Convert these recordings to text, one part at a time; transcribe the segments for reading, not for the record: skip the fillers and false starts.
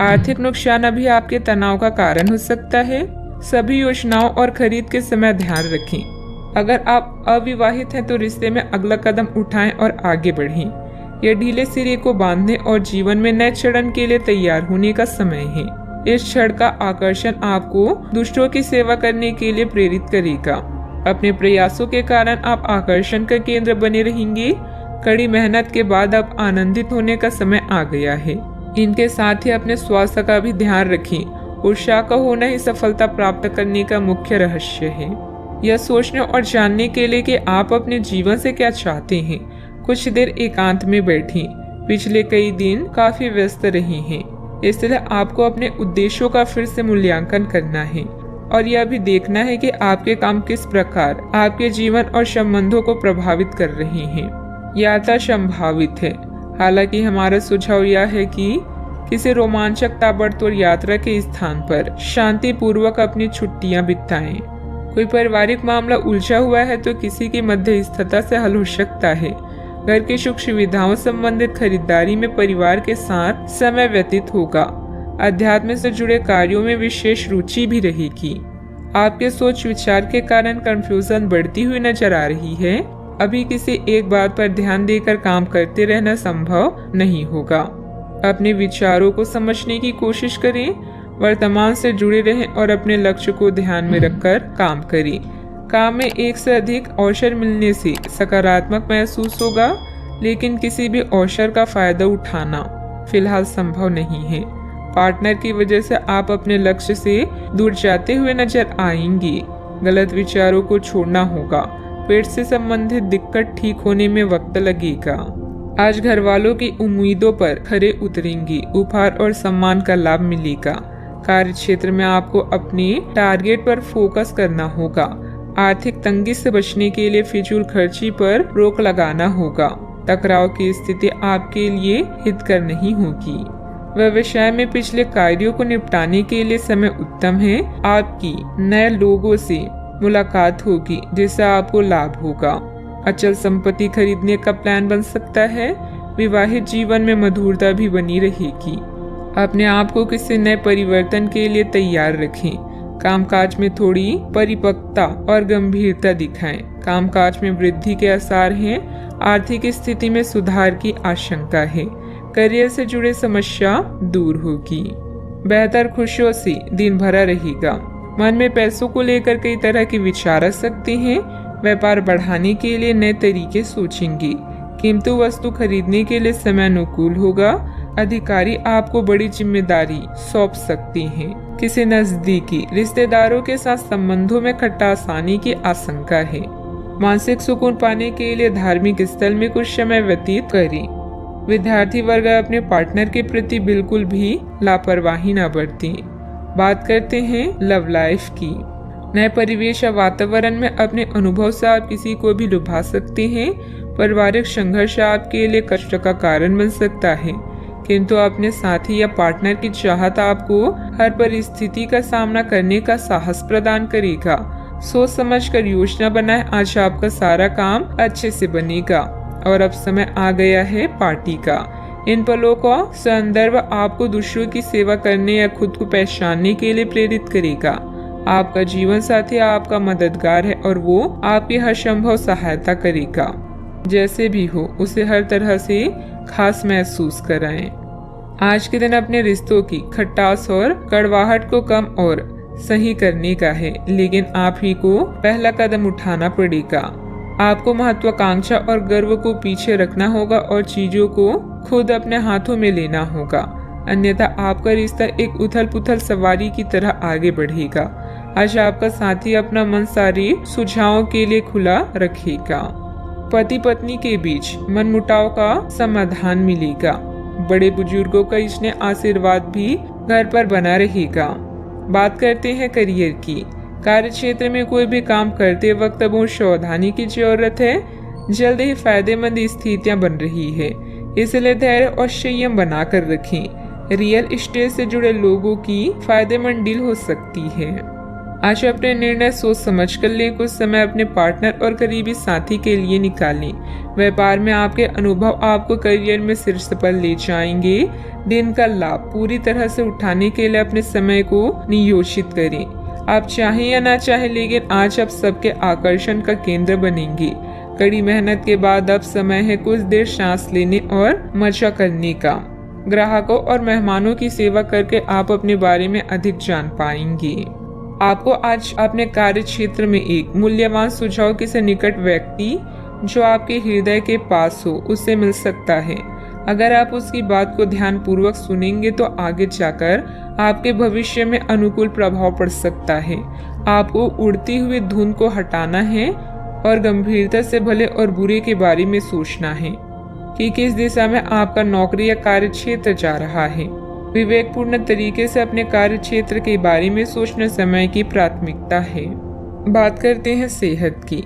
आर्थिक नुकसान अभी आपके तनाव का कारण हो सकता है। सभी योजनाओं और खरीद के समय ध्यान रखें। अगर आप अविवाहित हैं तो रिश्ते में अगला कदम उठाएं और आगे बढ़ें। यह ढीले सिरे को बांधने और जीवन में नए चरण के लिए तैयार होने का समय है। इस क्षण का आकर्षण आपको दूसरों की सेवा करने के लिए प्रेरित करेगा। अपने प्रयासों के कारण आप आकर्षण का केंद्र बने रहेंगे। कड़ी मेहनत के बाद अब आनंदित होने का समय आ गया है। इनके साथ ही अपने स्वास्थ्य का भी ध्यान रखें। उत्साह का होना ही सफलता प्राप्त करने का मुख्य रहस्य है। यह सोचने और जानने के लिए कि आप अपने जीवन से क्या चाहते हैं, कुछ देर एकांत में बैठें। पिछले कई दिन काफी व्यस्त रहे हैं, इसलिए आपको अपने उद्देश्यों का फिर से मूल्यांकन करना है और यह भी देखना है कि आपके काम किस प्रकार आपके जीवन और संबंधों को प्रभावित कर रहे हैं। यात्रा संभावित है, हालांकि हमारा सुझाव यह है कि किसी रोमांचक ताबड़तोड़ यात्रा के स्थान पर शांति पूर्वक अपनी छुट्टियां बिताएं। कोई पारिवारिक मामला उलझा हुआ है तो किसी की मध्यस्थता से हल हो सकता है। घर की सुख सुविधाओं संबंधित खरीदारी में परिवार के साथ समय व्यतीत होगा। अध्यात्म से जुड़े कार्यों में विशेष रुचि भी रहेगी। आपके सोच विचार के कारण कंफ्यूजन बढ़ती हुई नजर आ रही है। अभी किसी एक बात पर ध्यान देकर काम करते रहना संभव नहीं होगा। अपने विचारों को समझने की कोशिश करें, वर्तमान से जुड़े रहें और अपने लक्ष्य को ध्यान में रखकर काम करें। काम में एक से अधिक अवसर मिलने से सकारात्मक महसूस होगा, लेकिन किसी भी अवसर का फायदा उठाना फिलहाल संभव नहीं है। पार्टनर की वजह से आप अपने लक्ष्य से दूर जाते हुए नजर आएंगे। गलत विचारों को छोड़ना होगा। पेट से संबंधित दिक्कत ठीक होने में वक्त लगेगा। आज घर वालों की उम्मीदों पर खरे उतरेंगे। उपहार और सम्मान का लाभ मिलेगा। कार्य क्षेत्र में आपको अपने टारगेट पर फोकस करना होगा। आर्थिक तंगी से बचने के लिए फिजूल खर्ची पर रोक लगाना होगा। टकराव की स्थिति आपके लिए हितकर नहीं होगी। व्यवसाय में पिछले कार्यों को निपटाने के लिए समय उत्तम है। आपकी नए लोगों से मुलाकात होगी जिससे आपको लाभ होगा। अचल संपत्ति खरीदने का प्लान बन सकता है। विवाहित जीवन में मधुरता भी बनी रहेगी। अपने आप को किसी नए परिवर्तन के लिए तैयार रखें। कामकाज में थोड़ी परिपक्वता और गंभीरता दिखाएं। कामकाज में वृद्धि के आसार हैं। आर्थिक स्थिति में सुधार की आशंका है। करियर से जुड़े समस्या दूर होगी। बेहतर खुशियों से दिन भरा रहेगा। मन में पैसों को लेकर कई तरह के विचार आ सकते हैं। व्यापार बढ़ाने के लिए नए तरीके सोचेंगे। कीमती वस्तु खरीदने के लिए समय अनुकूल होगा। अधिकारी आपको बड़ी जिम्मेदारी सौंप सकते हैं। किसी नजदीकी रिश्तेदारों के साथ संबंधों में खटास आने की आशंका है। मानसिक सुकून पाने के लिए धार्मिक स्थल में कुछ समय व्यतीत करें। विद्यार्थी वर्ग अपने पार्टनर के प्रति बिल्कुल भी लापरवाही न बरतें। बात करते हैं लव लाइफ की। नए परिवेश या वातावरण में अपने अनुभव से आप किसी को भी लुभा सकते हैं। पारिवारिक संघर्ष आपके लिए कष्ट का कारण बन सकता है, किंतु अपने साथी या पार्टनर की चाहत आपको हर परिस्थिति का सामना करने का साहस प्रदान करेगा। सोच समझकर योजना बनाएं। आज आपका सारा काम अच्छे से बनेगा और अब समय आ गया है पार्टी का। इन पलों का संदर्भ आपको दूसरों की सेवा करने या खुद को पहचानने के लिए प्रेरित करेगा। आपका जीवन साथी आपका मददगार है और वो आपकी हर संभव सहायता करेगा। जैसे भी हो उसे हर तरह से खास महसूस कराएं। आज के दिन अपने रिश्तों की खटास और कड़वाहट को कम और सही करने का है, लेकिन आप ही को पहला कदम उठाना पड़ेगा। आपको महत्वाकांक्षा और गर्व को पीछे रखना होगा और चीजों को खुद अपने हाथों में लेना होगा, अन्यथा आपका रिश्ता एक उथल पुथल सवारी की तरह आगे बढ़ेगा। आज आपका साथी अपना मन सारे सुझावों के लिए खुला रखेगा। पति पत्नी के बीच मनमुटाव का समाधान मिलेगा। बड़े बुजुर्गों का स्नेह आशीर्वाद भी घर पर बना रहेगा। बात करते हैं करियर की। कार्य क्षेत्र में कोई भी काम करते वक्त बहुत सावधानी की जरूरत है। जल्द ही फायदेमंद स्थितियां बन रही है, इसलिए धैर्य और संयम बनाकर रखें। रियल एस्टेट से जुड़े लोगों की फायदेमंद डील हो सकती है। आज अपने निर्णय सोच समझ कर लें। कुछ समय अपने पार्टनर और करीबी साथी के लिए निकालें। व्यापार में आपके अनुभव आपको करियर में शीर्ष पर ले जाएंगे। दिन का लाभ पूरी तरह से उठाने के लिए अपने समय को नियोजित करें। आप चाहें या ना चाहें, लेकिन आज आप सबके आकर्षण का केंद्र बनेंगे। कड़ी मेहनत के बाद अब समय है कुछ देर सांस लेने और मजा करने का। ग्राहकों और मेहमानों की सेवा करके आप अपने बारे में अधिक जान पाएंगे। आपको आज अपने कार्य क्षेत्र में एक मूल्यवान सुझाव किसी निकट व्यक्ति जो आपके हृदय के पास हो उससे मिल सकता है। अगर आप उसकी बात को ध्यान पूर्वक सुनेंगे तो आगे जाकर आपके भविष्य में अनुकूल प्रभाव पड़ सकता है। आपको उड़ती हुई धुन को हटाना है और गंभीरता से भले और बुरे के बारे में सोचना है कि किस दिशा में आपका नौकरी या कार्य क्षेत्र जा रहा है। विवेकपूर्ण तरीके से अपने कार्य क्षेत्र के बारे में सोचना समय की प्राथमिकता है। बात करते हैं सेहत की।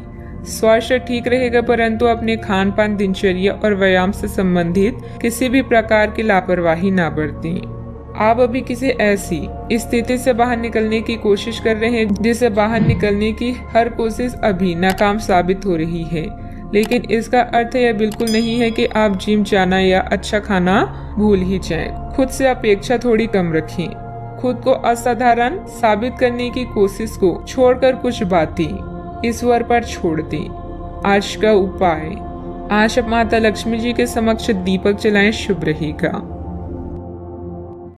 स्वास्थ्य ठीक रहेगा, परंतु अपने खान पान, दिनचर्या और व्यायाम से संबंधित किसी भी प्रकार की लापरवाही ना बरतें। आप अभी किसी ऐसी स्थिति से बाहर निकलने की कोशिश कर रहे हैं जिससे बाहर निकलने की हर कोशिश अभी नाकाम साबित हो रही है, लेकिन इसका अर्थ यह बिल्कुल नहीं है कि आप जिम जाना या अच्छा खाना भूल ही जाएं। खुद से अपेक्षा थोड़ी कम रखें। खुद को असाधारण साबित करने की कोशिश को छोड़कर कुछ बातें ईश्वर पर छोड़ दें। आज का उपाय, आज आप माता लक्ष्मी जी के समक्ष दीपक जलाएं, शुभ रहेगा।